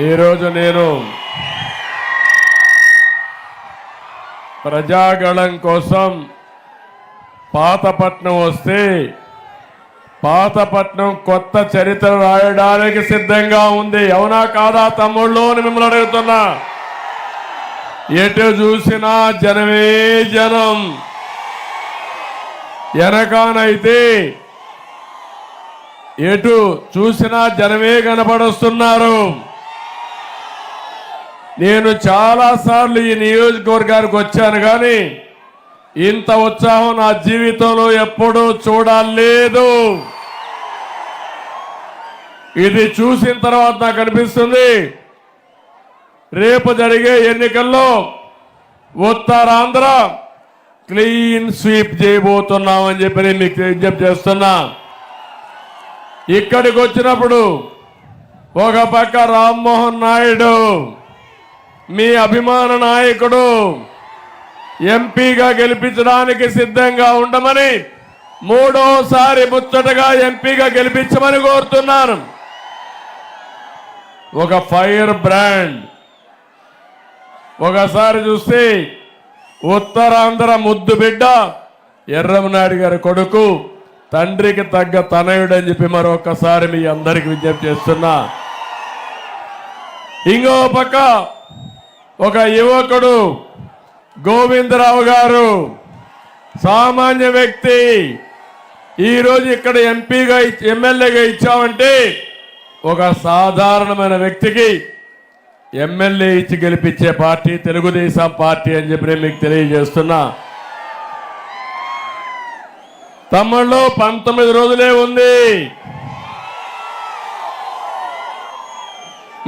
ఈరోజు నేను ప్రజాగళం కోసం పాతపట్నం వస్తే పాతపట్నం కొత్త చరిత్ర రాయడానికి సిద్ధంగా ఉంది. అవునా కాదా తమ్ముళ్ళు అని మిమ్మల్ని అడుగుతున్నా. ఎటు చూసినా జనమే జనం. వెనకానైతే ఎటు చూసినా జనమే కనపడుస్తున్నారు. నేను చాలాసార్లు ఈ నియోజకవర్గానికి వచ్చాను, కానీ ఇంత ఉత్సాహం నా జీవితంలో ఎప్పుడూ చూడలేదు. ఇది చూసిన తర్వాత నాకు అనిపిస్తుంది, రేపు జరిగే ఎన్నికల్లో ఉత్తరాంధ్ర క్లీన్ స్వీప్ చేయబోతున్నామని చెప్పి నేను మీకు విజ్ఞప్తి చేస్తున్నా. ఇక్కడికి వచ్చినప్పుడు ఒక పక్క రామ్మోహన్ నాయుడు మీ అభిమాన నాయకుడు ఎంపీగా గెలిపించడానికి సిద్ధంగా ఉండమని, మూడోసారి ముచ్చటగా ఎంపీగా గెలిపించమని కోరుతున్నాను. ఒక ఫైర్ బ్రాండ్. ఒకసారి చూస్తే ఉత్తరాంధ్ర ముద్దు బిడ్డ ఎర్రమనాయుడు గారి కొడుకు, తండ్రికి తగ్గ తనయుడు అని చెప్పి మరొకసారి మీ అందరికి విజ్ఞప్తి చేస్తున్నా. ఇంకో పక్క ఒక యువకుడు గోవిందరావు గారు, సామాన్య వ్యక్తి. ఈరోజు ఇక్కడ ఎంపీగా ఎమ్మెల్యేగా ఇచ్చామంటే ఒక సాధారణమైన వ్యక్తికి ఎమ్మెల్యే ఇచ్చి గెలిపించే పార్టీ తెలుగుదేశం పార్టీ అని చెప్పి నేను మీకు తెలియజేస్తున్నా. తమ్ముళ్ళు 19 రోజులే ఉంది.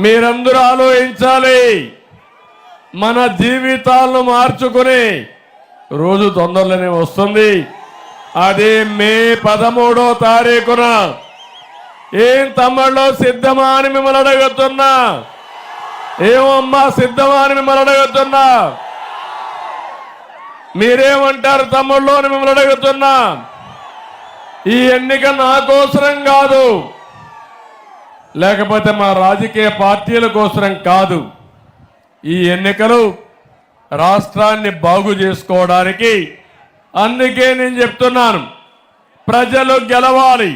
మీరందరూ ఆలోచించాలి. మన జీవితాలను మార్చుకుని రోజు తొందరలోనే వస్తుంది. అది మే 13వ తారీఖున. ఏం తమ్ముళ్ళు సిద్ధమా అని మిమ్మల్ని అడుగుతున్నా. ఏమమ్మా సిద్ధమా అని మిమ్మల్ని అడుగుతున్నా. మీరేమంటారు తమ్ముళ్ళు అని మిమ్మల్ని అడుగుతున్నా. ఈ ఎన్నిక నా కోసరం కాదు, లేకపోతే మా రాజకీయ పార్టీల కోసరం కాదు. ఈ ఎన్నికలు రాష్ట్రాన్ని బాగు చేసుకోవడానికి. అందుకే నేను చెప్తున్నాను, ప్రజలు గెలవాలి,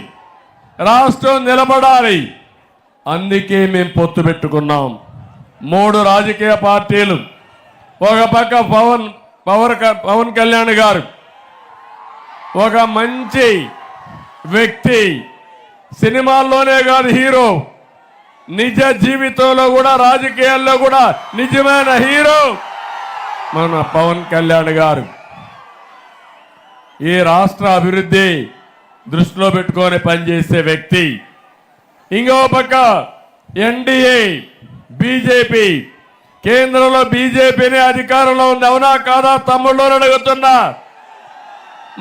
రాష్ట్రం నిలబడాలి. అందుకే మేము పొత్తు పెట్టుకున్నాం. 3 రాజకీయ పార్టీలు. ఒక పక్క పవన్ కళ్యాణ్ గారు ఒక మంచి వ్యక్తి, సినిమాల్లోనే కాదు హీరో, నిజ జీవితంలో కూడా రాజకీయాల్లో కూడా నిజమైన హీరో మన పవన్ కళ్యాణ్ గారు. ఈ రాష్ట్ర అభివృద్ధి దృష్టిలో పెట్టుకొని పనిచేసే వ్యక్తి. ఇంకో పక్క ఎన్డీఏ బీజేపీ, కేంద్రంలో బీజేపీని అధికారంలో ఉంది. అవునా కాదా తమ్ముళ్ళు అడుగుతున్నా.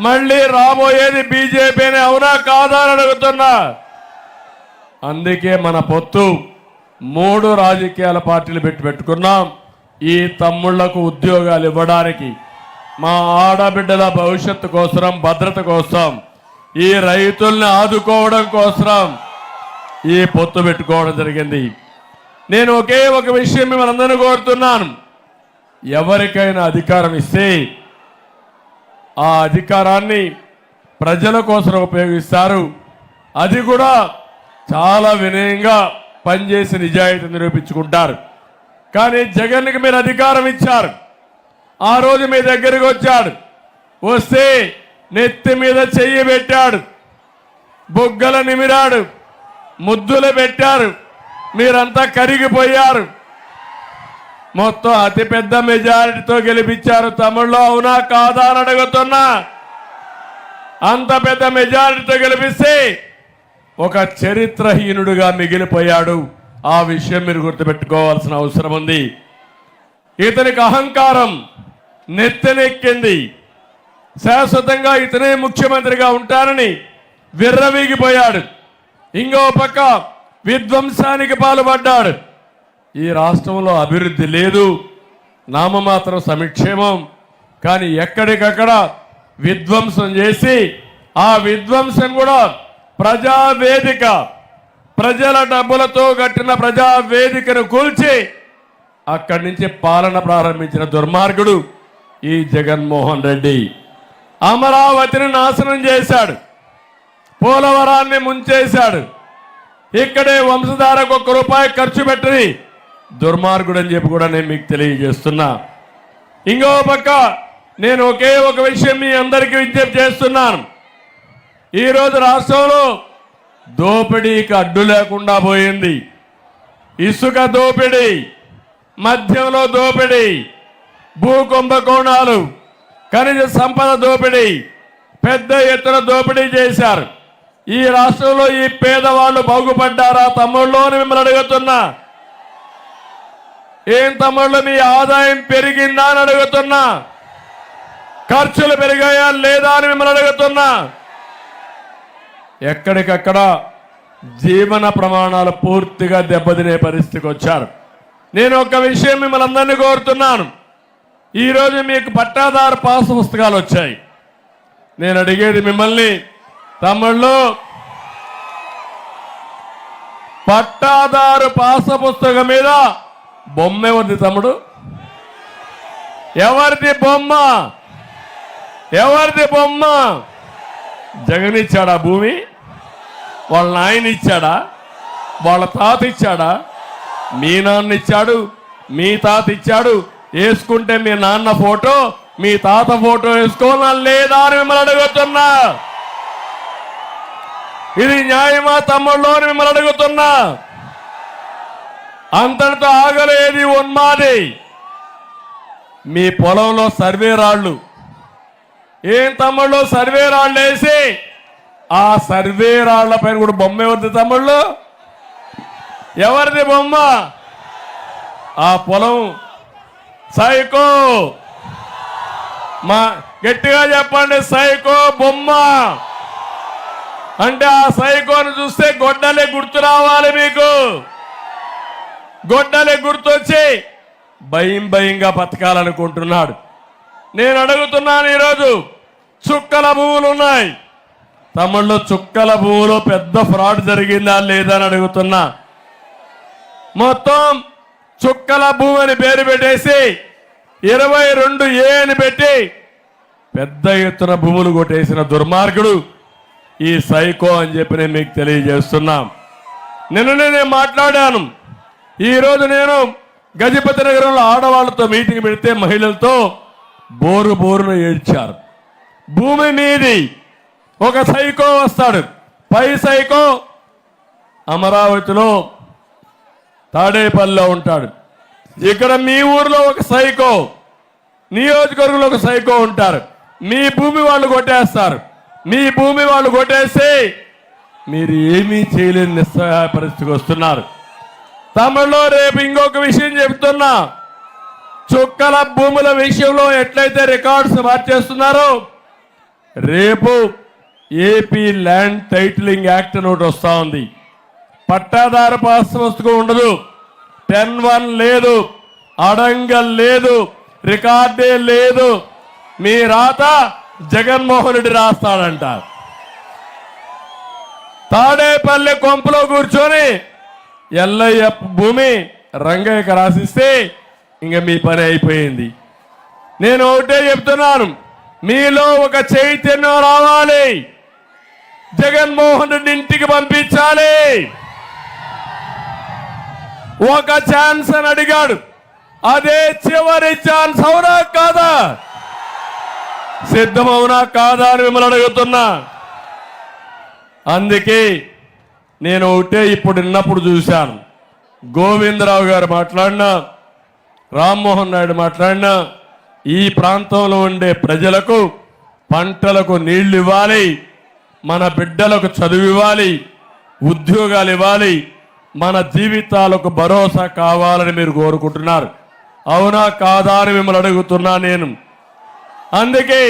మళ్ళీ రాబోయేది బీజేపీని. అవునా కాదా అని అడుగుతున్నా. అందుకే మన పొత్తు 3 రాజకీయాల పార్టీలు పెట్టుకున్నాం. ఈ తమ్ముళ్లకు ఉద్యోగాలు ఇవ్వడానికి, మా ఆడబిడ్డల భవిష్యత్తు కోసం, భద్రత కోసం, ఈ రైతుల్ని ఆదుకోవడం కోసం ఈ పొత్తు పెట్టుకోవడం జరిగింది. నేను ఒకే ఒక విషయం మిమ్మల్ని అందరినీ కోరుతున్నాను. ఎవరికైనా అధికారం ఇస్తే ఆ అధికారాన్ని ప్రజల కోసం ఉపయోగిస్తారు. అది కూడా చాలా వినయంగా పనిచేసి నిజాయితీ నిరూపించుకుంటారు. కానీ జగన్కి మీరు అధికారం ఇచ్చారు. ఆ రోజు మీ దగ్గరికి వచ్చాడు, వస్తే నెత్తి మీద చెయ్యి పెట్టాడు, బొగ్గల నిమిరాడు, ముద్దులు పెట్టారు. మీరంతా కరిగిపోయారు. మొత్తం అతిపెద్ద మెజారిటీతో గెలిపించారు తమ్ముళ్ళు. అవునా కాదా అని అడుగుతున్నా. అంత పెద్ద మెజారిటీతో గెలిపిస్తే ఒక చరిత్రహీనుడుగా మిగిలిపోయాడు. ఆ విషయం మీరు గుర్తుపెట్టుకోవాల్సిన అవసరం ఉంది. ఇతనికి అహంకారం నెత్తెనెక్కింది. శాశ్వతంగా ఇతనే ముఖ్యమంత్రిగా ఉంటానని విర్రవీగిపోయాడు. ఇంకో పక్క విధ్వంసానికి పాల్పడ్డాడు. ఈ రాష్ట్రంలో అభివృద్ధి లేదు, నామమాత్రం సంక్షేమం. కానీ ఎక్కడికక్కడ విధ్వంసం చేసి, ఆ విధ్వంసం కూడా ప్రజావేదిక ప్రజల డబ్బులతో కట్టిన ప్రజా వేదికను కూల్చి అక్కడి నుంచి పాలన ప్రారంభించిన దుర్మార్గుడు ఈ జగన్మోహన్ రెడ్డి. అమరావతిని నాశనం చేశాడు, పోలవరాన్ని ముంచేశాడు. ఇక్కడే వంశధారకు ₹1 ఖర్చు పెట్టని దుర్మార్గుడు అని చెప్పి కూడా నేను మీకు తెలియజేస్తున్నా. ఇంకో పక్క నేను ఒకే ఒక విషయం మీ అందరికీ విజ్ఞప్తి చేస్తున్నాను. ఈరోజు రాష్ట్రంలో దోపిడీకి అడ్డు లేకుండా పోయింది. ఇసుక దోపిడీ, మద్యంలో దోపిడీ, భూ కుంభకోణాలు, ఖనిజ సంపద దోపిడీ, పెద్ద ఎత్తున దోపిడీ చేశారు. ఈ రాష్ట్రంలో ఈ పేదవాళ్ళు బాగుపడ్డారా తమ్ముళ్ళు అని మిమ్మల్ని అడుగుతున్నా. ఏం తమ్ముళ్ళు మీ ఆదాయం పెరిగిందా అని అడుగుతున్నా. ఖర్చులు పెరిగాయా లేదా అని మిమ్మల్ని అడుగుతున్నా. ఎక్కడికక్కడ జీవన ప్రమాణాలు పూర్తిగా దెబ్బతినే పరిస్థితికి వచ్చారు. నేను ఒక విషయం మిమ్మల్ని అందరినీ కోరుతున్నాను. ఈరోజు మీకు పట్టాదారు పాస్ పుస్తకాలు వచ్చాయి. నేను అడిగేది మిమ్మల్ని, తమ్ముళ్ళు, పట్టాదారు పాస్ పుస్తకం మీద బొమ్మ ఎవరిది తమ్ముడు? ఎవరిది బొమ్మ? ఎవరిది బొమ్మ? జగన్ ఇచ్చాడా భూమి? వాళ్ళ నాయన ఇచ్చాడా? వాళ్ళ తాత ఇచ్చాడా? మీ నాన్న ఇచ్చాడు, మీ తాత ఇచ్చాడు. వేసుకుంటే మీ నాన్న ఫోటో, మీ తాత ఫోటో వేసుకోవాలా లేదా అని మిమ్మల్ని అడుగుతున్నా. ఇది న్యాయమా తమ్ముళ్ళు అని మిమ్మల్ని అడుగుతున్నా. అంతటితో ఆగలేదు ఉన్మాది. మీ పొలంలో సర్వే రాళ్ళు, ఏం తమ్ముళ్ళు సర్వే రాళ్ళు వేసి ఆ సర్వే రాళ్ల పైన కూడా బొమ్మ ఎవరిది తమ్ముళ్ళు? ఎవరిది బొమ్మ? ఆ పొలం సైకో, మా గట్టిగా చెప్పండి, సైకో బొమ్మ. అంటే ఆ సైకోను చూస్తే గొడ్డలే గుర్తు రావాలి మీకు. గొడ్డలే గుర్తొచ్చి భయం భయంగా బతకాలనుకుంటున్నాడు. నేను అడుగుతున్నాను, ఈరోజు చుక్కల భూములు ఉన్నాయి తమ్ముళ్ళు. చుక్కల భూములో పెద్ద ఫ్రాడ్ జరిగిందా లేదా అని అడుగుతున్నా. మొత్తం చుక్కల భూమి అని పేరు పెట్టేసి 22A అని పెట్టి పెద్ద ఎత్తున భూములు కొట్టేసిన దుర్మార్గుడు ఈ సైకో అని చెప్పి నేను మీకు తెలియజేస్తున్నాం. నిన్ననే నేను మాట్లాడాను. ఈరోజు నేను గజపతి నగరంలో ఆడవాళ్లతో మీటింగ్ పెడితే మహిళలతో బోరు బోరును ఏడ్చారు. భూమి మీది ఒక సైకో వస్తాడు. పై సైకో అమరావతిలో తాడేపల్లిలో ఉంటాడు. ఇక్కడ మీ ఊర్లో ఒక సైకో, నియోజకవర్గంలో ఒక సైకో ఉంటారు. మీ భూమి వాళ్ళు కొట్టేస్తారు. మీ భూమి వాళ్ళు కొట్టేసి మీరు ఏమీ చేయలేని నిస్సహాయ పరిస్థితికి వస్తున్నారు. తమిళలో రేపు ఇంకొక విషయం చెప్తున్నా. చుక్కల భూముల విషయంలో ఎట్లయితే రికార్డ్స్ మార్చేస్తున్నారో, రేపు ఏపీ ల్యాండ్ టైటిలింగ్ యాక్ట్ అని ఒకటి వస్తా ఉంది. పట్టాదారు పాస్ పుస్తకం ఉండదు, 10(1) లేదు, అడంగల్ లేదు, రికార్డే లేదు. మీ రాత జగన్మోహన్ రెడ్డి రాస్తాడంట. తాడేపల్లి కొంపలో కూర్చొని ఎల్లయ్య భూమి రంగయ్యకి రాసిస్తే ఇంక మీ పని అయిపోయింది. నేను ఒకటే చెప్తున్నాను, మీలో ఒక చైతన్యం రావాలి. జగన్మోహన్ రెడ్డి ఇంటికి పంపించాలి. ఒక ఛాన్స్ అని అడిగాడు, అదే చివరి ఛాన్స్. అవునా కాదా? సిద్ధమవునా కాదా అని మిమ్మల్ని అడుగుతున్నా. అందుకే నేను ఒకటే ఇప్పుడు విన్నప్పుడు చూశాను. గోవిందరావు గారు మాట్లాడినా, రామ్మోహన్ నాయుడు మాట్లాడినా, ఈ ప్రాంతంలో ఉండే ప్రజలకు పంటలకు నీళ్లు ఇవ్వాలి, మన బిడ్డలకు చదువు ఇవ్వాలి, ఉద్యోగాలు ఇవ్వాలి, మన జీవితాలకు భరోసా కావాలని మీరు కోరుకుంటున్నారు. అవునా కాదా అని మిమ్మల్ని అడుగుతున్నా నేను. అందుకే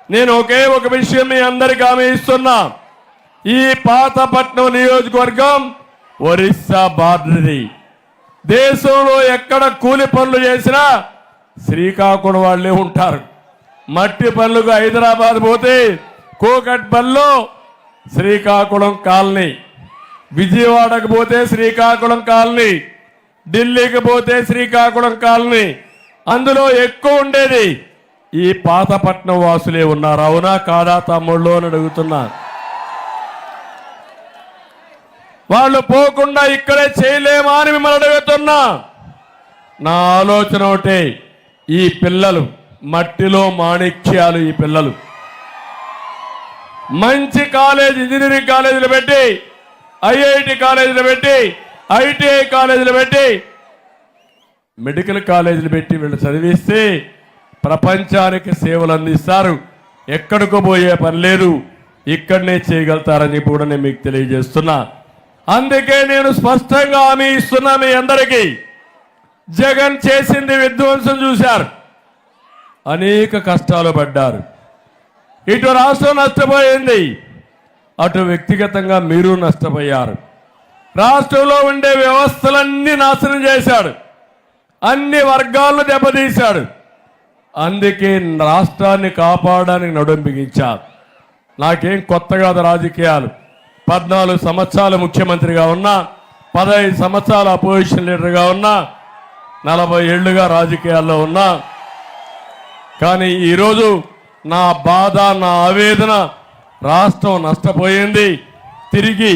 నేను ఒకే ఒక విషయం మీ అందరికీ హామీ ఇస్తున్నా. ఈ పాతపట్నం నియోజకవర్గం ఒరిస్సా బార్డర్ది. దేశంలో ఎక్కడ కూలి పనులు చేసినా శ్రీకాకుళం వాళ్ళే ఉంటారు. మట్టి పనులకు హైదరాబాద్ పోతే కూకట్పల్లిలో శ్రీకాకుళం కాలనీ, విజయవాడకు పోతే శ్రీకాకుళం కాలనీ, ఢిల్లీకి పోతే శ్రీకాకుళం కాలనీ, అందులో ఎక్కువ ఉండేది ఈ పాతపట్నం వాసులే ఉన్నారు. అవునా కాదా తమ్ముళ్ళు అని అడుగుతున్నా. వాళ్ళు పోకుండా ఇక్కడే చేయలేమా అని మిమ్మల్ని అడుగుతున్నా. నా ఆలోచన ఒకటే, ఈ పిల్లలు మట్టిలో మాణిక్యాలు. ఈ పిల్లలు మంచి కాలేజ్, ఇంజనీరింగ్ కాలేజీలు పెట్టి, ఐఐటి కాలేజీలు పెట్టి, ఐటీఐ కాలేజీలు పెట్టి, మెడికల్ కాలేజీలు పెట్టి వీళ్ళు చదివిస్తే ప్రపంచానికి సేవలు అందిస్తారు. ఎక్కడికో పోయే పని లేదు, ఇక్కడనే చేయగలుగుతారని చెప్పి కూడా నేను మీకు తెలియజేస్తున్నా. అందుకే నేను స్పష్టంగా హామీ ఇస్తున్నా మీ అందరికీ. జగన్ చేసింది విధ్వంసం చూశారు, అనేక కష్టాలు పడ్డారు. ఇటు రాష్ట్రం నష్టపోయింది, అటు వ్యక్తిగతంగా మీరు నష్టపోయారు. రాష్ట్రంలో ఉండే వ్యవస్థలన్నీ నాశనం చేశాడు, అన్ని వర్గాలను దెబ్బతీశాడు. అందుకే రాష్ట్రాన్ని కాపాడడానికి నడుం బిగించారు. నాకేం కొత్త కాదు రాజకీయాలు. 14 సంవత్సరాలు ముఖ్యమంత్రిగా ఉన్నా, 15 సంవత్సరాలు అపోజిషన్ లీడర్గా ఉన్నా, 40 ఏళ్లుగా రాజకీయాల్లో ఉన్నా. కానీ ఈరోజు నా బాధ, నా ఆవేదన, రాష్ట్రం నష్టపోయింది, తిరిగి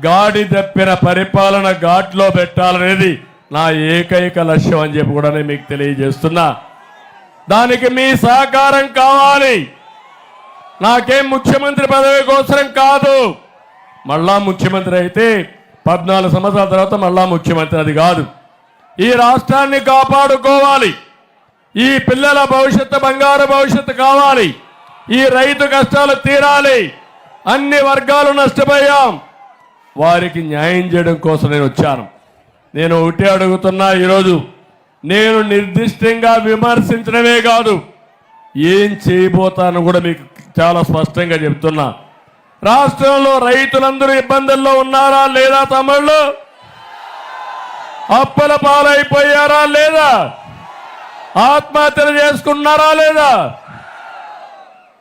గాడి తప్పిన పరిపాలన ఘాట్లో పెట్టాలనేది నా ఏకైక లక్ష్యం అని చెప్పి కూడా నేను మీకు తెలియజేస్తున్నా. దానికి మీ సహకారం కావాలి. నాకేం ముఖ్యమంత్రి పదవి కోసం కాదు. మళ్ళా ముఖ్యమంత్రి అయితే 14 సంవత్సరాల తర్వాత మళ్ళా ముఖ్యమంత్రి, అది కాదు. ఈ రాష్ట్రాన్ని కాపాడుకోవాలి. ఈ పిల్లల భవిష్యత్తు బంగారు భవిష్యత్తు కావాలి. ఈ రైతు కష్టాలు తీరాలి. అన్ని వర్గాలు నష్టపోయాం, వారికి న్యాయం చేయడం కోసం నేను వచ్చాను. నేను ఒకటే అడుగుతున్నా, ఈరోజు నేను నిర్దిష్టంగా విమర్శించడమే కాదు, ఏం చేయబోతాను కూడా మీకు చాలా స్పష్టంగా చెప్తున్నా. రాష్ట్రంలో రైతులందరూ ఇబ్బందుల్లో ఉన్నారా లేదా తమ్ముళ్ళు? అప్పుల పాలైపోయారా లేదా? ఆత్మహత్యలు చేసుకున్నారా లేదా?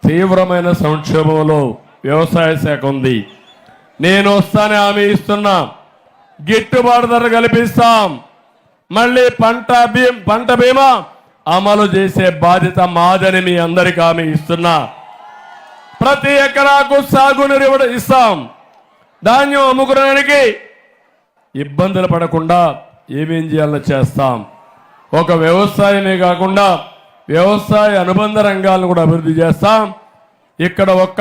తీవ్రమైన సంక్షోభంలో వ్యవసాయ శాఖ ఉంది. నేను వస్తానే హామీ ఇస్తున్నా, గిట్టుబాటు ధర కల్పిస్తాం. మళ్ళీ పంట బీమా అమలు చేసే బాధ్యత మాదని మీ అందరికీ హామీ ఇస్తున్నా. ప్రతి ఎకరాకు సాగునీరు ఇస్తాం. ధాన్యం అమ్ముకోవడానికి ఇబ్బందులు పడకుండా ఏమేం చేయాలో చేస్తాం. ఒక వ్యవసాయమే కాకుండా వ్యవసాయ అనుబంధ రంగాలను కూడా అభివృద్ధి చేస్తాం. ఇక్కడ ఒక్క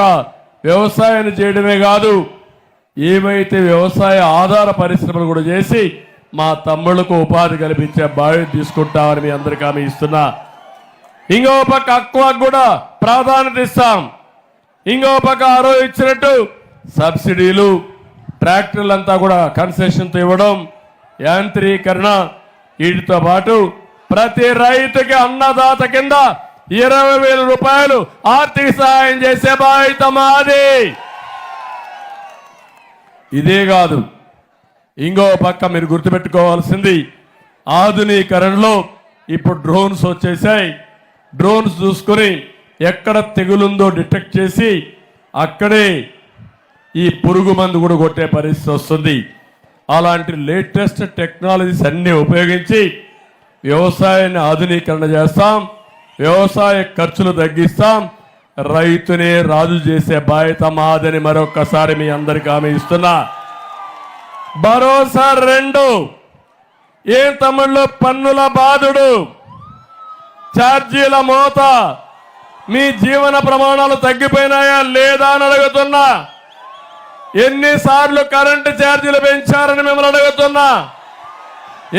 వ్యవసాయాన్ని చేయడమే కాదు, ఏవైతే వ్యవసాయ ఆధార పరిశ్రమలు కూడా చేసి మా తమ్ముళ్లకు ఉపాధి కల్పించే బాధ్యత తీసుకుంటామని మీ అందరికీ హామీ ఇస్తున్నా. ఇంకో పక్క అక్వాకు కూడా ప్రాధాన్యత ఇస్తాం. ఇంకో పక్క ఆరో ఇచ్చినట్టు సబ్సిడీలు, ట్రాక్టర్లంతా కూడా కన్సెషన్తో ఇవ్వడం, యాంత్రీకరణ, వీటితో పాటు ప్రతి రైతుకి అన్నదాత కింద 20,000 రూపాయలు ఆర్థిక సహాయం చేసే బాధ్యత మాది. ఇదే కాదు, ఇంకో పక్క మీరు గుర్తుపెట్టుకోవాల్సింది, ఆధునీకరణలో ఇప్పుడు డ్రోన్స్ వచ్చేసాయి. డ్రోన్స్ చూసుకొని ఎక్కడ తెగులుందో డిటెక్ట్ చేసి అక్కడే ఈ పురుగు మందు కూడా కొట్టే పరిస్థితి వస్తుంది. అలాంటి లేటెస్ట్ టెక్నాలజీస్ అన్ని ఉపయోగించి వ్యవసాయాన్ని ఆధునీకరణ చేస్తాం, వ్యవసాయ ఖర్చులు తగ్గిస్తాం, రైతునే రాజు చేసే బాధ్యత మాదని మరొక్కసారి మీ అందరికీ హామీ ఇస్తున్నా. భరోసా 2, ఏం తమిళ్లో పన్నుల బాధుడు, ఛార్జీల మోత, మీ జీవన ప్రమాణాలు తగ్గిపోయినాయా లేదా అని అడుగుతున్నా. ఎన్నిసార్లు కరెంటు ఛార్జీలు పెంచారని మిమ్మల్ని అడుగుతున్నా.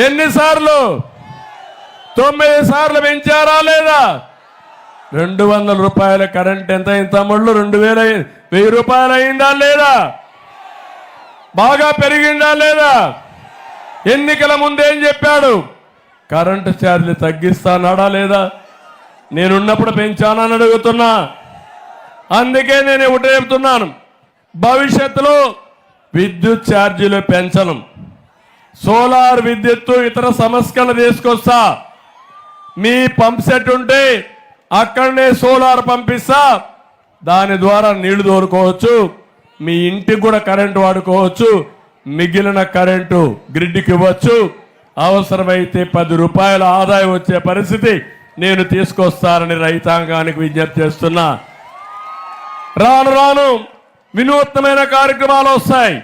ఎన్నిసార్లు? 9 సార్లు పెంచారా లేదా? 200 రూపాయల కరెంట్ ఎంత అయింది తమ్ముళ్ళు? 1000 రూపాయలు అయిందా లేదా? బాగా పెరిగిందా లేదా? ఎన్నికల ముందేం చెప్పాడు? కరెంటు ఛార్జీలు తగ్గిస్తానాడా లేదా? నేనున్నప్పుడు పెంచానని అడుగుతున్నా. అందుకే నేను ఒకటే చెప్తున్నాను, భవిష్యత్తులో విద్యుత్ ఛార్జీలు పెంచను. సోలార్ విద్యుత్తు, ఇతర సంస్కరణ తీసుకొస్తా. మీ పంప్ సెట్ ఉంటే అక్కడనే సోలార్ పంపిస్తా. దాని ద్వారా నీళ్లు తోలుకోవచ్చు, మీ ఇంటికి కూడా కరెంటు వాడుకోవచ్చు. మిగిలిన కరెంటు గ్రిడ్కి ఇవ్వచ్చు. అవసరమైతే 10 రూపాయల ఆదాయం వచ్చే పరిస్థితి నేను తీసుకొస్తానని రైతాంగానికి విజ్ఞప్తి చేస్తున్నా. రాను రాను వినూత్నమైన కార్యక్రమాలు వస్తాయి.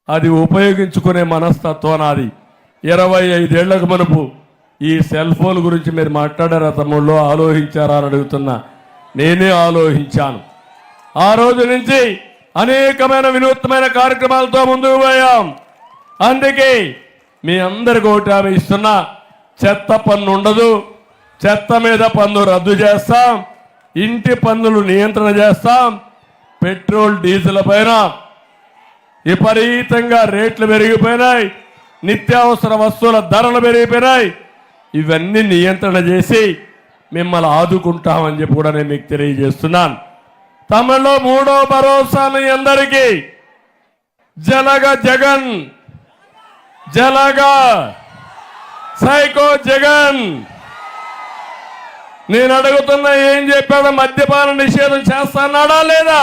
అది ఉపయోగించుకునే మనస్తత్వం నాది. 25 ఏళ్లకు మునుపు ఈ సెల్ ఫోన్ గురించి మీరు మాట్లాడారా తమ్ముళ్ళు, ఆలోచించారా అని అడుగుతున్నా. నేనే ఆలోచించాను. ఆ రోజు నుంచి అనేకమైన వినూత్నమైన కార్యక్రమాలతో ముందుకు పోయాం. అందుకే మీ అందరికి ఒకటి హామీ ఇస్తున్నా, చెత్త పన్ను ఉండదు, చెత్త మీద పన్ను రద్దు చేస్తాం, ఇంటి పన్నులు నియంత్రణ చేస్తాం, పెట్రోల్ డీజిల్ పైన విపరీతంగా రేట్లు పెరిగిపోయినాయి, నిత్యావసర వస్తువుల ధరలు పెరిగిపోయినాయి. ఇవన్నీ నియంత్రణ చేసి మిమ్మల్ని ఆదుకుంటామని చెప్పి కూడా నేను మీకు తెలియజేస్తున్నాను. తమలో 3వ భరోసా మీ అందరికీ జలగ జగన్, జలగ సైకో జగన్. నేను అడుగుతున్నా, ఏం చెప్పాడు? మద్యపాన నిషేధం చేస్తాన్నాడా లేదా?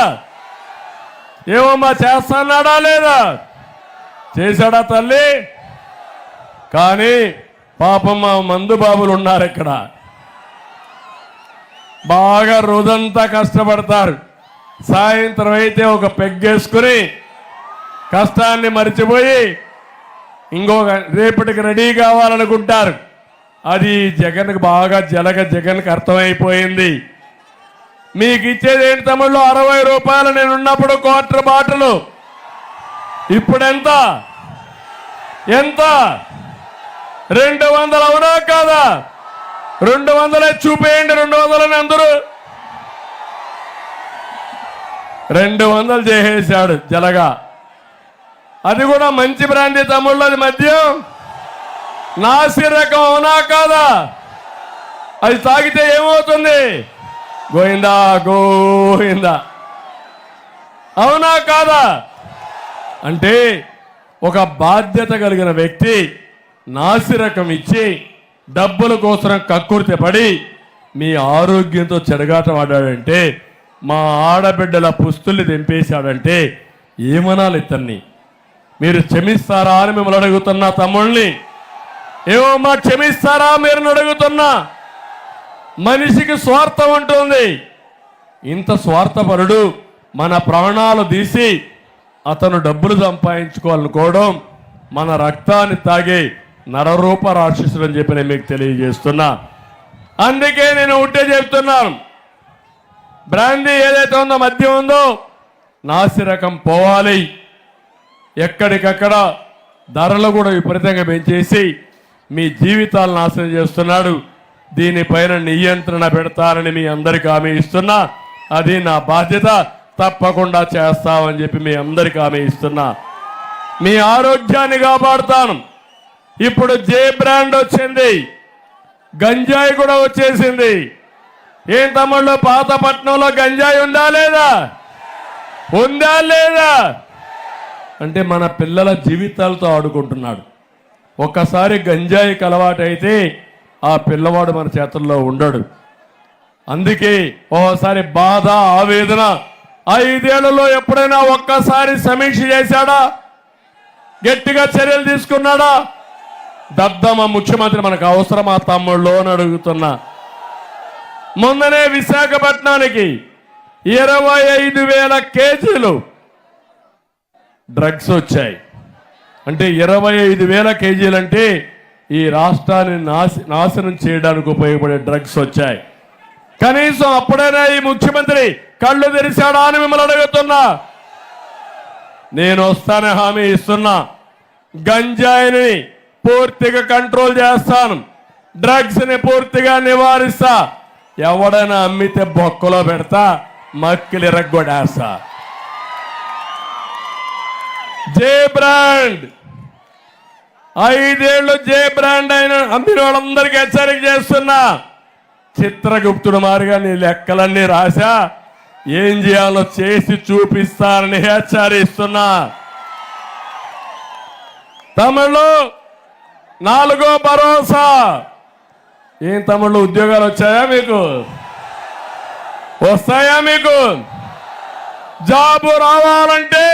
ఏమమ్మా చేస్తాన్నాడా లేదా? చేశాడా తల్లి? కానీ పాపం మా మందు బాబులు ఉన్నారు ఇక్కడ, బాగా రోజంతా కష్టపడతారు. సాయంత్రం అయితే ఒక పెగ్గేసుకుని కష్టాన్ని మరిచిపోయి ఇంకొక రేపటికి రెడీ కావాలనుకుంటారు. అది జగన్కి బాగా జలగ జగన్కి అర్థమైపోయింది. మీకు ఇచ్చేది ఏంటి తమ్ముళ్ళు? 60 రూపాయలు నేను ఉన్నప్పుడు క్వార్టర్ బాటిల్, ఇప్పుడు ఎంత? 200 అవునా కాదా? 200 చూపేయండి. 200 అందరూ 200 చేసేశాడు జలగా. అది కూడా మంచి బ్రాండీ తమ్ముళ్ళు, అది మద్యం నాసి రకం అవునా కాదా? అది తాగితే ఏమవుతుంది? గోయిందా గోయిందా, అవునా కాదా? అంటే ఒక బాధ్యత కలిగిన వ్యక్తి నాసిరకం ఇచ్చి డబ్బుల కోసం కక్కుర్తి పడి మీ ఆరోగ్యంతో చెడగాటం ఆడాడంటే, మా ఆడబిడ్డల పుస్తుల్ని తెంపేశాడంటే ఏమనాలి ఇతన్ని? మీరు క్షమిస్తారా అని మిమ్మల్ని అడుగుతున్నా. తమ్ముళ్ళని ఏమమ్మా క్షమిస్తారా మీరు అడుగుతున్నా. మనిషికి స్వార్థం ఉంటుంది. ఇంత స్వార్థపరుడు మన ప్రాణాలు తీసి అతను డబ్బులు సంపాదించుకోవాలనుకోవడం మన రక్తాన్ని తాగే నరరూప రాక్షసుడు అని చెప్పి నేను మీకు తెలియజేస్తున్నా. అందుకే నేను ఉంటే చెప్తున్నాను, బ్రాండీ ఏదైతే ఉందో, మద్యం ఉందో, నాసిరకం పోవాలి. ఎక్కడికక్కడ ధరలు కూడా విపరీతంగా పెంచేసి మీ జీవితాలు నాశనం చేస్తున్నాడు. దీనిపైన నియంత్రణ పెడతారని మీ అందరికీ హామీ ఇస్తున్నా. అది నా బాధ్యత, తప్పకుండా చేస్తామని చెప్పి మీ అందరికీ హామీ ఇస్తున్నా. మీ ఆరోగ్యాన్ని కాపాడుతాను. ఇప్పుడు జే బ్రాండ్ వచ్చింది, గంజాయి కూడా వచ్చేసింది. ఏం తమ్ముళ్ళు, పాతపట్నంలో గంజాయి ఉందా లేదా? ఉందా లేదా? అంటే మన పిల్లల జీవితాలతో ఆడుకుంటున్నాడు. ఒక్కసారి గంజాయికి అలవాటైతే ఆ పిల్లవాడు మన చేతుల్లో ఉండడు. అందుకే ఓసారి బాధ, ఆవేదన. 5 ఏళ్లలో ఎప్పుడైనా ఒక్కసారి సమీక్ష చేశాడా? గట్టిగా చర్యలు తీసుకున్నాడా? దద్దమ్మ ముఖ్యమంత్రి మనకు అవసరమా తమ్ముళ్ళు అని అడుగుతున్నా. మొన్ననే విశాఖపట్నానికి 25,000 కేజీలు డ్రగ్స్ వచ్చాయి. అంటే 25,000 కేజీలు అంటే ఈ రాష్ట్రాన్ని నాశనం చేయడానికి ఉపయోగపడే డ్రగ్స్ వచ్చాయి. కనీసం అప్పుడైనా ఈ ముఖ్యమంత్రి కళ్ళు తెరిచాడా అని మిమ్మల్ని అడుగుతున్నా. నేను వస్తానే హామీ ఇస్తున్నా. గంజాయిని పూర్తిగా కంట్రోల్ చేస్తాను, డ్రగ్స్ ని పూర్తిగా నివారిస్తా. ఎవడైనా అమ్మితే బొక్కలో పెడతా, మక్కిలి రగ్గొడేస్తా. జే బ్రాండ్ 5 ఏళ్లు జే బ్రాండ్ అయిన అమ్మిన వాళ్ళందరికీ హెచ్చరిక చేస్తున్నా. చిత్రగుప్తుడు మారిగా నీ లెక్కలన్నీ రాశా, ఏం చేయాలో చేసి చూపిస్తారని హెచ్చరిస్తున్నా. తమిళలో 4వ భరోసా. ఏం తమిళలో ఉద్యోగాలు వచ్చాయా మీకు? వస్తాయా మీకు? జాబు రావాలంటే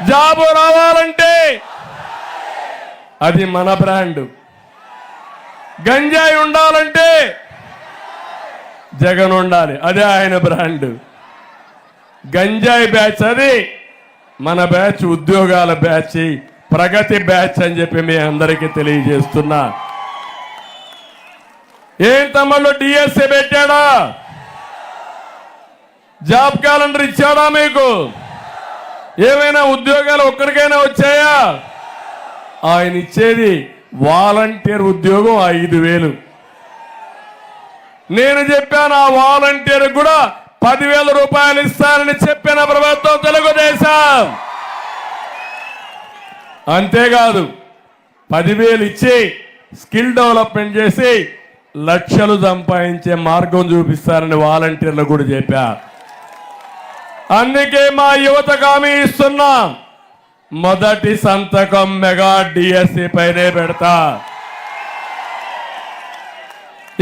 జాబు రావాలంటే అది మన బ్రాండ్. గంజాయి ఉండాలంటే జగన్ ఉండాలి, అదే ఆయన బ్రాండ్. గంజాయి బ్యాచ్ అది, మన బ్యాచ్ ఉద్యోగాల బ్యాచ్, ప్రగతి బ్యాచ్ అని చెప్పి మీ అందరికీ తెలియజేస్తున్నా. ఏం తమ్ముళ్ళు డిఎస్ఏ పెట్టాడా? జాబ్ క్యాలెండర్ ఇచ్చాడా మీకు? ఏమైనా ఉద్యోగాలు ఒక్కరికైనా వచ్చాయా? ఆయన ఇచ్చేది వాలంటీర్ ఉద్యోగం 5,000. నేను చెప్పాను ఆ వాలంటీర్ కూడా 10,000 రూపాయలు ఇస్తానని చెప్పిన ప్రభుత్వం తెలుగుదేశం. అంతేకాదు 10,000 ఇచ్చి స్కిల్ డెవలప్మెంట్ చేసి లక్షలు సంపాదించే మార్గం చూపిస్తారని వాలంటీర్లు కూడా చెప్పారు. అందుకే మా యువతకు హామీ ఇస్తున్నా, మొదటి సంతకం మెగా డిఎస్సి పైనే పెడతా.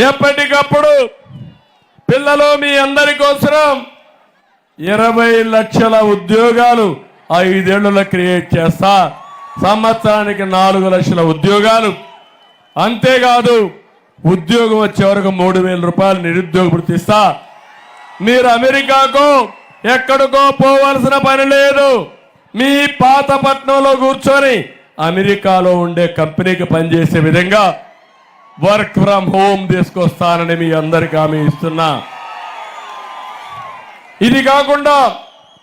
ఎప్పటికప్పుడు పిల్లలు మీ అందరి కోసం 20 లక్షల ఉద్యోగాలు 5 ఏళ్లలో క్రియేట్ చేస్తా. సంవత్సరానికి 4 లక్షల ఉద్యోగాలు. అంతేకాదు ఉద్యోగం వచ్చే వరకు 3,000 రూపాయలు నిరుద్యోగ భృతి ఇస్తా. మీరు అమెరికాకు ఎక్కడికో పోవాల్సిన పని లేదు. మీ పాత పట్నంలో కూర్చొని అమెరికాలో ఉండే కంపెనీకి పనిచేసే విధంగా వర్క్ ఫ్రం హోమ్ తీసుకొస్తానని మీ అందరికీ హామీ ఇస్తున్నా. ఇది కాకుండా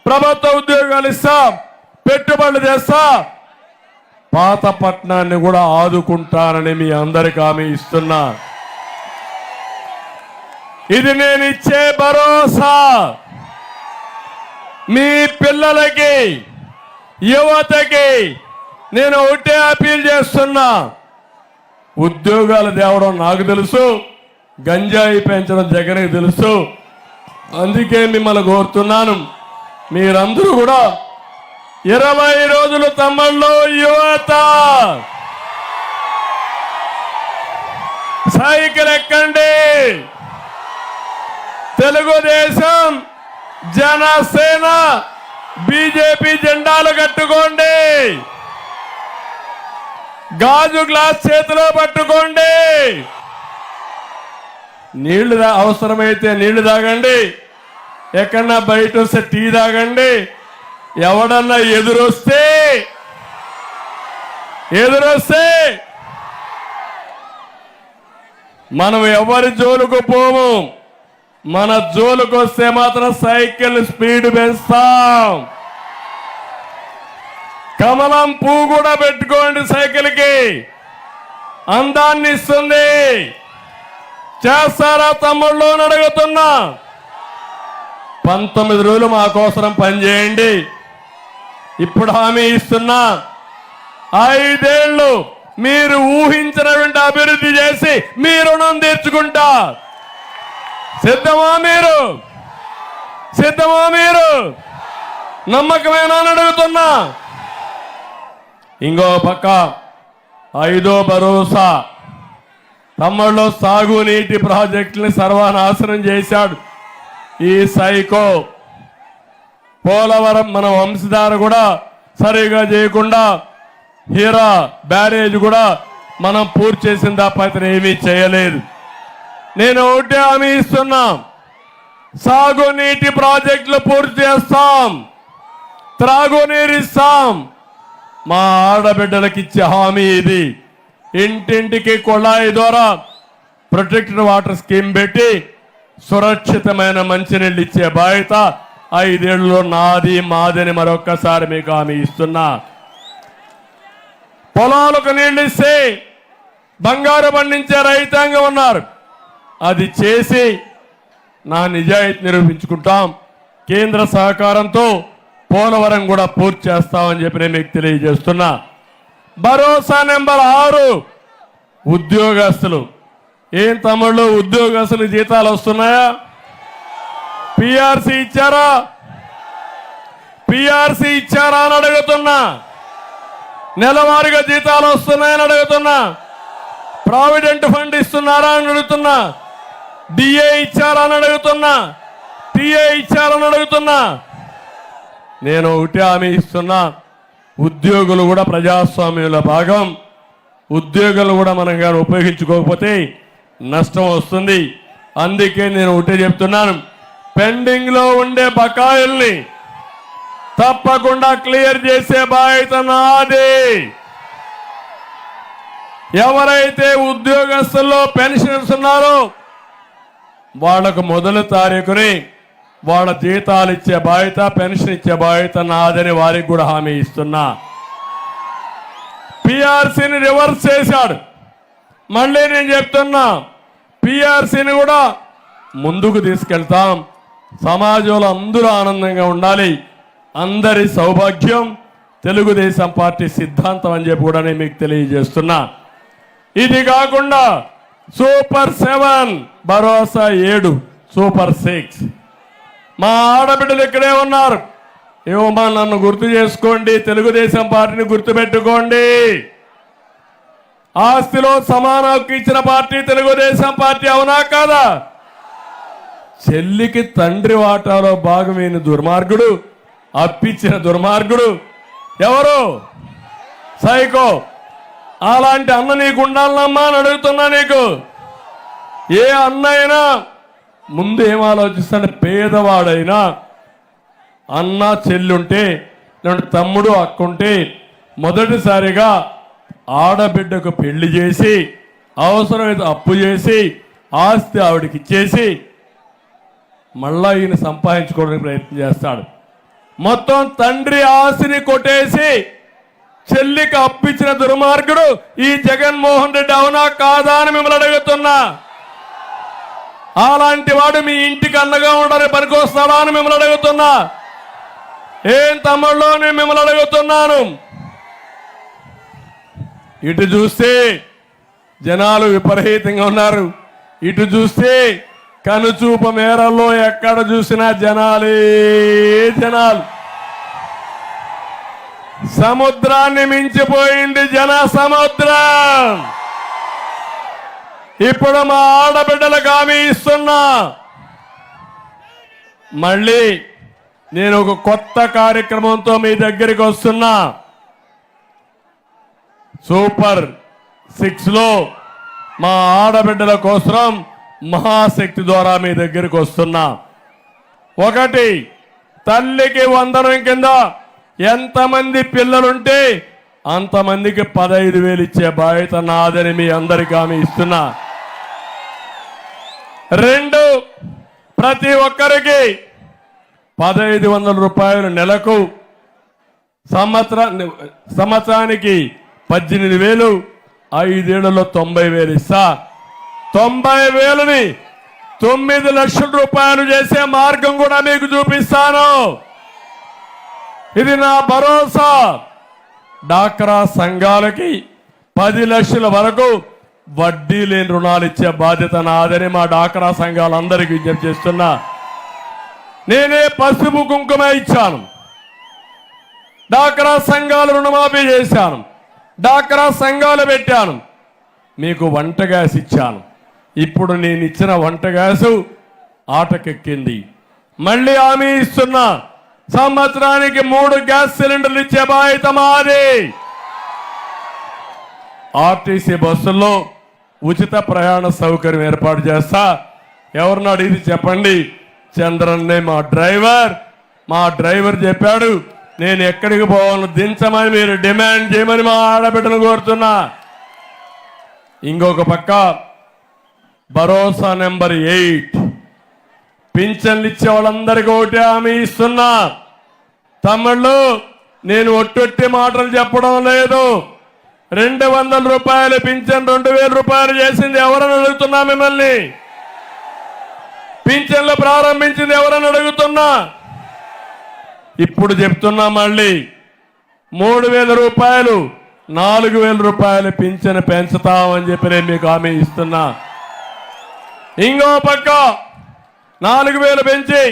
ప్రభుత్వ ఉద్యోగాలు ఇస్తా, పెట్టుబడులు చేస్తా, పాత పట్నాన్ని కూడా ఆదుకుంటానని మీ అందరికీ హామీ ఇస్తున్నా. ఇది నేను ఇచ్చే భరోసా. మీ పిల్లలకి, యువతకి నేను ఒకటే అపీల్ చేస్తున్నా, ఉద్యోగాలు తేవడం నాకు తెలుసు, గంజాయి పెంచడం జగన్కి తెలుసు. అందుకే మిమ్మల్ని కోరుతున్నాను, మీరందరూ కూడా 20 రోజులు తమ్ముళ్ళు యువత సైకిల్ ఎక్కండి. తెలుగుదేశం, జనసేన, బీజేపీ జెండాలు కట్టుకోండి. గాజు గ్లాస్ చేతిలో పట్టుకోండి. నీళ్లు అవసరమైతే నీళ్లు తాగండి. ఎక్కడన్నా బయట వస్తే టీ తాగండి. ఎవడన్నా ఎదురొస్తే మనం ఎవరి జోలుకు పోము. మన జోలుకు వస్తే మాత్రం సైకిల్ స్పీడ్ పెంచుతాం. కమలం పువ్వు కూడా పెట్టుకోండి, సైకిల్కి అందాన్ని ఇస్తుంది. చేస్తారా తమ్ముళ్ళు అని అడుగుతున్నా. 19 రోజులు మా కోసం పనిచేయండి. ఇప్పుడు హామీ ఇస్తున్నా, 5 ఏళ్ళు మీరు ఊహించినటువంటి అభివృద్ధి చేసి మీ రుణం తీర్చుకుంటా. సిద్ధమా మీరు? నమ్మకమేనా అని అడుగుతున్నా. ఇంకో పక్క 5వ భరోసా. తమ్ముళ్ళు సాగునీటి ప్రాజెక్టుని సర్వనాశనం చేశాడు ఈ సైకో. పోలవరం మన వంశధార కూడా సరిగా చేయకుండా హీరా బ్యారేజ్ కూడా మనం పూర్తి చేసిన తప్ప అతను ఏమీ చేయలేదు. నేను ఒకటే హామీ ఇస్తున్నా, సాగునీటి ప్రాజెక్టులు పూర్తి చేస్తాం, త్రాగునీరు ఇస్తాం. మా ఆడబిడ్డలకు ఇచ్చే హామీ ఇది. ఇంటింటికి కుళాయి ద్వారా ప్రొటెక్టెడ్ వాటర్ స్కీమ్ పెట్టి సురక్షితమైన మంచినీళ్ళు ఇచ్చే బాధ్యత 5 ఏళ్లలో నాది, మాదని మరొక్కసారి మీకు హామీ ఇస్తున్నా. పొలాలకు నీళ్ళు ఇస్తే బంగారు పండించే రైతాంగం ఉన్నారు. అది చేసి నా నిజాయితీ నిరూపించుకుంటాం. కేంద్ర సహకారంతో పోలవరం కూడా పూర్తి చేస్తామని చెప్పి నేను మీకు తెలియజేస్తున్నా. భరోసా నెంబర్ 6, ఉద్యోగస్తులు. ఏం తమ్ముళ్ళు, ఉద్యోగస్తులు జీతాలు వస్తున్నాయా? పిఆర్సీ ఇచ్చారా అని అడుగుతున్నా. నెలవారీగా జీతాలు వస్తున్నాయని అడుగుతున్నా. ప్రావిడెంట్ ఫండ్ ఇస్తున్నారా అని అడుగుతున్నా. డిఏ ఇచ్చారా అని అడుగుతున్నా. టిఏ ఇచ్చారని అడుగుతున్నా. నేను ఒకటి హామీ ఇస్తున్నా, ఉద్యోగులు కూడా ప్రజాస్వామ్యంలో భాగం. ఉద్యోగులు కూడా మనం కానీ ఉపయోగించుకోకపోతే నష్టం వస్తుంది. అందుకే నేను ఒకటే చెప్తున్నాను, పెండింగ్ లో ఉండే బకాయిల్ని తప్పకుండా క్లియర్ చేసే బాధ్యత నాది. ఎవరైతే ఉద్యోగస్తుల్లో పెన్షనర్స్ ఉన్నారో వాళ్లకు మొదటి తారీఖుని వాళ్ళ జీతాలు ఇచ్చే బాధ్యత, పెన్షన్ ఇచ్చే బాధ్యత నాదని వారికి కూడా హామీ ఇస్తున్నా. పిఆర్సీని రివర్స్ చేశాడు. మళ్ళీ నేను చెప్తున్నా, పిఆర్సీని కూడా ముందుకు తీసుకెళ్తాం. సమాజంలో అందరూ ఆనందంగా ఉండాలి. అందరి సౌభాగ్యం తెలుగుదేశం పార్టీ సిద్ధాంతం అని చెప్పి కూడా నేను మీకు తెలియజేస్తున్నా. ఇది కాకుండా సూపర్ 7, భరోసా 7, సూపర్ 6. మా ఆడబిడ్డలు ఇక్కడే ఉన్నారు. ఏమమ్మా నన్ను గుర్తు చేసుకోండి, తెలుగుదేశం పార్టీని గుర్తుపెట్టుకోండి. ఆస్తిలో సమాన హక్కు ఇచ్చిన పార్టీ తెలుగుదేశం పార్టీ, అవునా కాదా? చెల్లికి తండ్రి వాటాలో భాగమైన దుర్మార్గుడు, అప్పిచ్చిన దుర్మార్గుడు ఎవరు? సైకో. అలాంటి అన్న నీకు ఉండాలమ్మా అని అడుగుతున్నా. నీకు ఏ అన్న అయినా ముందు ఏం ఆలోచిస్తాడు? పేదవాడైనా అన్న చెల్లుంటే, తమ్ముడు అక్కుంటే మొదటిసారిగా ఆడబిడ్డకు పెళ్లి చేసి అవసరమైతే అప్పు చేసి ఆస్తి ఆవిడకి ఇచ్చేసి మళ్ళా ఈయన సంపాదించుకోవడానికి ప్రయత్నం చేస్తాడు. మొత్తం తండ్రి ఆస్తిని కొట్టేసి చెల్లికి అప్పిచ్చిన దుర్మార్గుడు ఈ జగన్మోహన్ రెడ్డి, అవునా కాదా అని మిమ్మల్ని అడుగుతున్నా. అలాంటి వాడు మీ ఇంటికి అన్నగా ఉండడానికి పనికొస్తాడా అని మిమ్మల్ని అడుగుతున్నా. ఏం తమ్ముళ్ళు నేను మిమ్మల్ని అడుగుతున్నాను. ఇటు చూస్తే జనాలు విపరీతంగా ఉన్నారు, ఇటు చూస్తే కనుచూప మేరల్లో ఎక్కడ చూసినా జనాలే జనాలు. సముద్రాన్ని మించిపోయింది జన సముద్రం. ఇప్పుడు మా ఆడబిడ్డలకు హామీ ఇస్తున్నా. మళ్ళీ నేను ఒక కొత్త కార్యక్రమంతో మీ దగ్గరికి వస్తున్నా. సూపర్ 6 లో మా ఆడబిడ్డల కోసం మహాశక్తి ద్వారా మీ దగ్గరికి వస్తున్నా. 1, తల్లికి వందనం కింద ఎంతమంది పిల్లలుంటే అంతమందికి 15,000 ఇచ్చే బాధ్యత నాదని మీ అందరికీ హామీ ఇస్తున్నా. 2, ప్రతి ఒక్కరికి 1,500 రూపాయలు నెలకు, సంవత్సరానికి 18,000, 5 ఏళ్లలో 90,000 ఇస్తా. 90,000ని 9 లక్షల రూపాయలు చేసే మార్గం కూడా మీకు చూపిస్తాను. ఇది నా భరోసా. డాక్రా సంఘాలకి 10 లక్షల వరకు వడ్డీ లేని రుణాలు ఇచ్చే బాధ్యత నాదని మా డాక్రా సంఘాలందరికీ విజ్ఞప్తి చేస్తున్నా. నేనే పసుపు కుంకుమ ఇచ్చాను, డాక్రా సంఘాలు రుణమాఫీ చేశాను, డాక్రా సంఘాలు పెట్టాను, మీకు వంట గ్యాస్ ఇచ్చాను. ఇప్పుడు నేను ఇచ్చిన వంట గ్యాసు ఆటకెక్కింది. మళ్ళీ హామీ ఇస్తున్నా, సంవత్సరానికి 3 గ్యాస్ సిలిండర్లు ఇచ్చే బాధ్యత మాది. ఆర్టీసీ బస్సుల్లో ఉచిత ప్రయాణ సౌకర్యం ఏర్పాటు చేస్తా. ఎవరిని అడిగి చెప్పండి, చంద్రన్నే మా డ్రైవర్ చెప్పాడు నేను ఎక్కడికి పోవాలని దించమని మీరు డిమాండ్ చేయమని మా ఆడబిడ్డను కోరుతున్నా. ఇంకొక పక్క భరోసా నెంబర్ 8 పింఛన్లు ఇచ్చే వాళ్ళందరికీ ఒకటే హామీ ఇస్తున్నా. తమ్ముళ్ళు నేను ఒట్టొట్టి మాటలు చెప్పడం లేదు. 200 రూపాయలు పింఛన్ 2,000 రూపాయలు చేసింది ఎవరని అడుగుతున్నా. మిమ్మల్ని పింఛన్లు ప్రారంభించింది ఎవరని అడుగుతున్నా. ఇప్పుడు చెప్తున్నా, మళ్ళీ 3,000 రూపాయలు 4,000 రూపాయలు పింఛన్ పెంచుతామని చెప్పి నేను మీకు హామీ ఇస్తున్నా. ఇంకో పక్క 4,000 పెంచి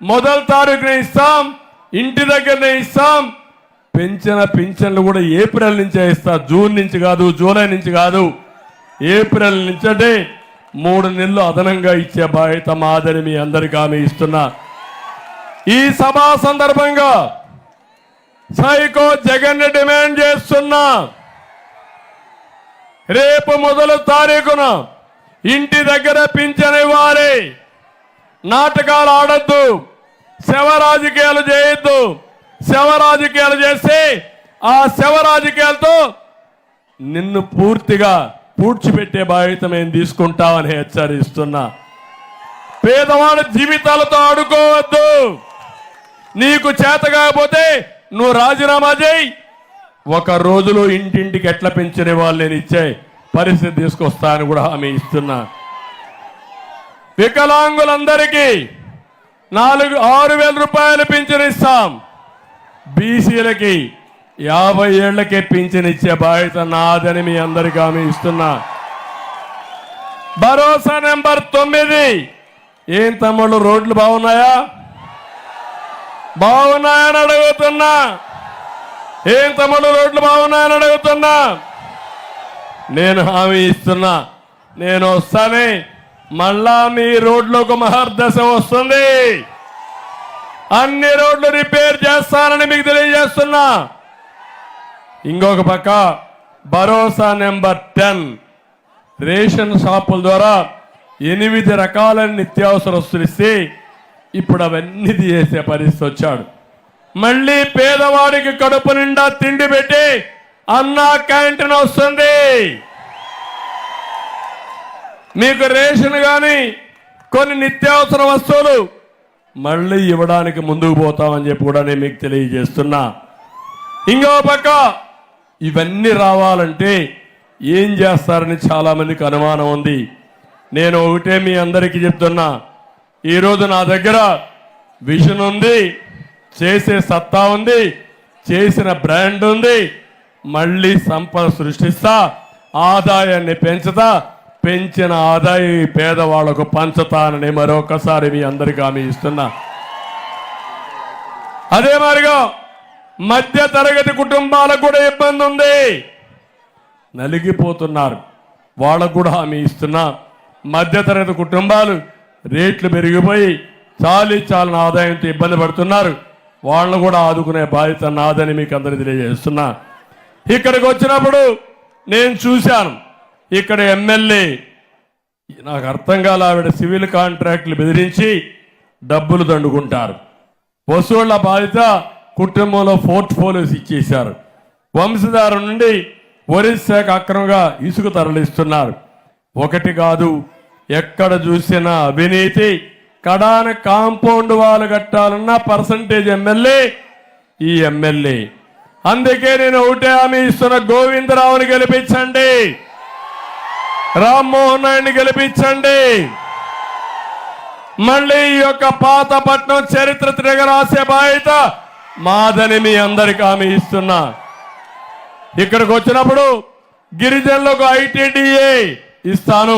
మొదటి తారీఖున ఇస్తాం, ఇంటి దగ్గరనే ఇస్తాం. పెంచిన పింఛన్లు కూడా ఏప్రిల్ నుంచే ఇస్తా, జూన్ నుంచి కాదు, జూలై నుంచి కాదు, ఏప్రిల్ నుంచి. అంటే 3 నెలలు అదనంగా ఇచ్చే బాధ్యత మాదని మీ అందరికీ హామీ ఇస్తున్నా. ఈ సభా సందర్భంగా సైకో జగన్ డిమాండ్ చేస్తున్నా, రేపు మొదలు తారీఖున ఇంటి దగ్గర పింఛన్ ఇవ్వాలి. నాటకాలు ఆడద్దు, శవ రాజకీయాలు చేయొద్దు. శవ రాజకీయాలు చేస్తే ఆ శవ రాజకీయాలతో నిన్ను పూర్తిగా పూడ్చిపెట్టే బాధ్యత మేము తీసుకుంటామని హెచ్చరిస్తున్నా. పేదవాడి జీవితాలతో ఆడుకోవద్దు. నీకు చేత కాకపోతే నువ్వు రాజీనామా చేయి. ఒక రోజులో ఇంటింటికి ఎట్లా పెంచిన వాళ్ళు నేను ఇచ్చే పరిస్థితి తీసుకొస్తా అని కూడా హామీ ఇస్తున్నా. వికలాంగులందరికీ 6,000 రూపాయలు పింఛన్ ఇస్తాం. బీసీలకి 50 ఏళ్లకే పింఛన్ ఇచ్చే బాధ్యత నాదని మీ అందరికీ హామీ ఇస్తున్నా. భరోసా నెంబర్ 9. ఏం తమ్ముళ్ళు రోడ్లు బాగున్నాయా? బాగున్నాయని అడుగుతున్నా. ఏం తమ్ముళ్ళు రోడ్లు బాగున్నాయని అడుగుతున్నా. నేను హామీ ఇస్తున్నా, నేను వస్తానే మళ్ళా మీ రోడ్లకు మహర్దశ వస్తుంది. అన్ని రోడ్లు రిపేర్ చేస్తానని మీకు తెలియజేస్తున్నా. ఇంకొక పక్క భరోసా నెంబర్ 10 రేషన్ షాపుల ద్వారా 8 రకాల నిత్యావసర వస్తువులు ఇస్తే ఇప్పుడు అవన్నీ చేసే పరిస్థితి వచ్చాడు. మళ్ళీ పేదవాడికి కడుపు నిండా తిండి పెట్టి అన్నా క్యాంటీన్ వస్తుంది. మీకు రేషన్ కానీ కొన్ని నిత్యావసర వస్తువులు మళ్ళీ ఇవ్వడానికి ముందుకు పోతామని చెప్పి కూడా నేను మీకు తెలియజేస్తున్నా. ఇంకో పక్క ఇవన్నీ రావాలంటే ఏం చేస్తారని చాలా మందికి అనుమానం ఉంది. నేను ఒకటే మీ అందరికీ చెప్తున్నా, ఈరోజు నా దగ్గర విజన్ ఉంది, చేసే సత్తా ఉంది, చేసిన బ్రాండ్ ఉంది. మళ్ళీ సంపద సృష్టిస్తా, ఆదాయాన్ని పెంచుతా, పెంచిన ఆదాయ పేదవాళ్లకు పంచుతానని మరొకసారి మీ అందరికీ హామీ ఇస్తున్నా. అదే మాదిరిగా మధ్య తరగతి కుటుంబాలకు కూడా ఇబ్బంది ఉంది, నలిగిపోతున్నారు. వాళ్ళకు కూడా హామీ ఇస్తున్నా. మధ్యతరగతి కుటుంబాలు రేట్లు పెరిగిపోయి చాలని ఆదాయంతో ఇబ్బంది పడుతున్నారు. వాళ్ళను కూడా ఆదుకునే బాధ్యత నాదని మీకు అందరికీ తెలియజేస్తున్నా. ఇక్కడికి వచ్చినప్పుడు నేను చూశాను, ఇక్కడ ఎమ్మెల్యే నాకు అర్థం కాల, ఆవిడ సివిల్ కాంట్రాక్టులు బెదిరించి డబ్బులు దండుకుంటారు. వసూళ్ల బాధ్యత కుటుంబంలో పోర్ట్ఫోలియోస్ ఇచ్చేశారు. వంశధార నుండి ఒరిస్సాకు అక్రమంగా ఇసుక తరలిస్తున్నారు. ఒకటి కాదు, ఎక్కడ చూసినా అవినీతి. కడాన కాంపౌండ్ వాళ్ళు కట్టాలన్న పర్సంటేజ్ ఎమ్మెల్యే ఈ ఎమ్మెల్యే. అందుకే నేను ఒకటే హామీ ఇస్తున్న, గోవిందరావుని గెలిపించండి, రామ్మోహన్ నాయుడిని గెలిపించండి. మళ్ళీ ఈ యొక్క పాతపట్నం చరిత్ర తిరగరాసే బాధ్యత మాదని మీ అందరికీ హామీ ఇస్తున్నా. ఇక్కడికి వచ్చినప్పుడు గిరిజనులకు ఐటీడీఏ ఇస్తాను,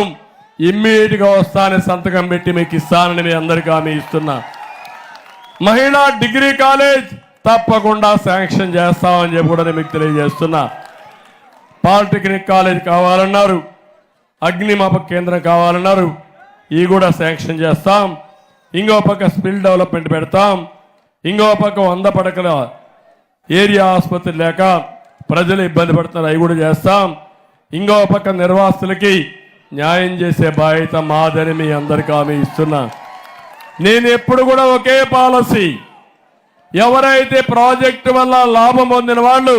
ఇమ్మీడియట్ గా వస్తానని సంతకం పెట్టి మీకు ఇస్తానని మీ అందరికీ హామీ ఇస్తున్నా. మహిళా డిగ్రీ కాలేజ్ తప్పకుండా శాంక్షన్ చేస్తామని చెప్పి కూడా మీకు తెలియజేస్తున్నా. పాలిటెక్నిక్ కాలేజ్ కావాలన్నారు, అగ్నిమాపక కేంద్రం కావాలన్నారు, ఇవి కూడా శాంక్షన్ చేస్తాం. ఇంకో పక్క స్కిల్ డెవలప్మెంట్ పెడతాం. ఇంకో పక్క 100 పడకల ఏరియా ఆసుపత్రి లేక ప్రజలు ఇబ్బంది పడుతున్నారు, అవి కూడా చేస్తాం. ఇంకో పక్క నిర్వాసితులకి న్యాయం చేసే బాధ్యత మాదని మీ అందరికీ హామీ ఇస్తున్నా. నేను ఎప్పుడు కూడా ఒకే పాలసీ, ఎవరైతే ప్రాజెక్టు వల్ల లాభం పొందిన వాళ్ళు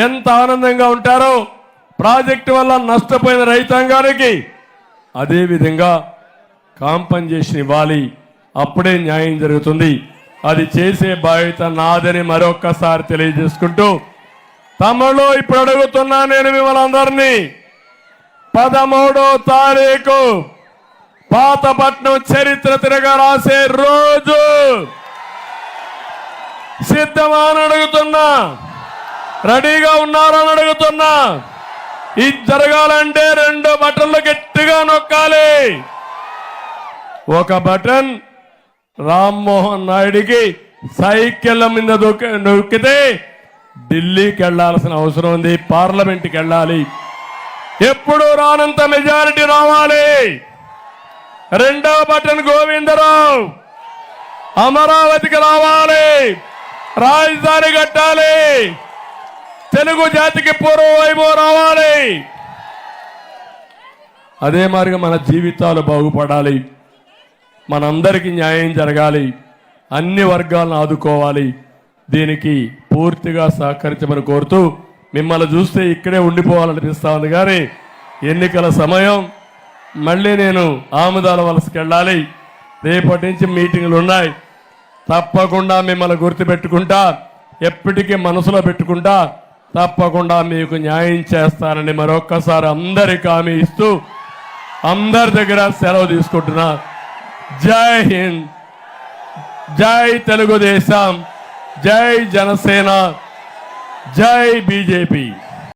ఎంత ఆనందంగా ఉంటారో, ప్రాజెక్టు వల్ల నష్టపోయిన రైతాంగానికి అదే విధంగా కాంపన్సేషన్ ఇవ్వాలి. అప్పుడే న్యాయం జరుగుతుంది. అది చేసే బాధ్యత నాదని మరొక్కసారి తెలియజేసుకుంటూ, తమలో ఇప్పుడు అడుగుతున్నా నేను మిమ్మల్ని అందరినీ, 13వ తారీఖు పాతపట్నం చరిత్ర తిరగా రాసే రోజు సిద్ధమా అని అడుగుతున్నా, రెడీగా ఉన్నారని అడుగుతున్నా. ఇది జరగాలంటే 2 బటన్లు గట్టిగా నొక్కాలి. ఒక బటన్ రామ్మోహన్ నాయుడికి సైకిల్ మీద నొక్కితే ఢిల్లీకి వెళ్లాల్సిన అవసరం ఉంది, పార్లమెంట్కి వెళ్ళాలి. ఎప్పుడు రానంత మెజారిటీ రావాలి. 2వ బటన్ గోవిందరావు అమరావతికి రావాలి. రాజధాని కట్టాలి, తెలుగు జాతికి పూర్వ వైభవం రావాలి. అదే మాదిరిగా మన జీవితాలు బాగుపడాలి, మనందరికీ న్యాయం జరగాలి, అన్ని వర్గాలను ఆదుకోవాలి. దీనికి పూర్తిగా సహకరించమని కోరుతూ మిమ్మల్ని చూస్తే ఇక్కడే ఉండిపోవాలనిపిస్తా ఉంది. కానీ ఎన్నికల సమయం, మళ్ళీ నేను ఆముదాల వలసకి వెళ్ళాలి. రేపటి నుంచి మీటింగ్లు ఉన్నాయి. తప్పకుండా మిమ్మల్ని గుర్తుపెట్టుకుంటా, ఎప్పటికీ మనసులో పెట్టుకుంటా, తప్పకుండా మీకు న్యాయం చేస్తానని మరొక్కసారి అందరికి హామీ ఇస్తూ అందరి దగ్గర సెలవు తీసుకుంటున్నా. జై హింద్, జై తెలుగుదేశం, జై జనసేన, జై బీజేపీ.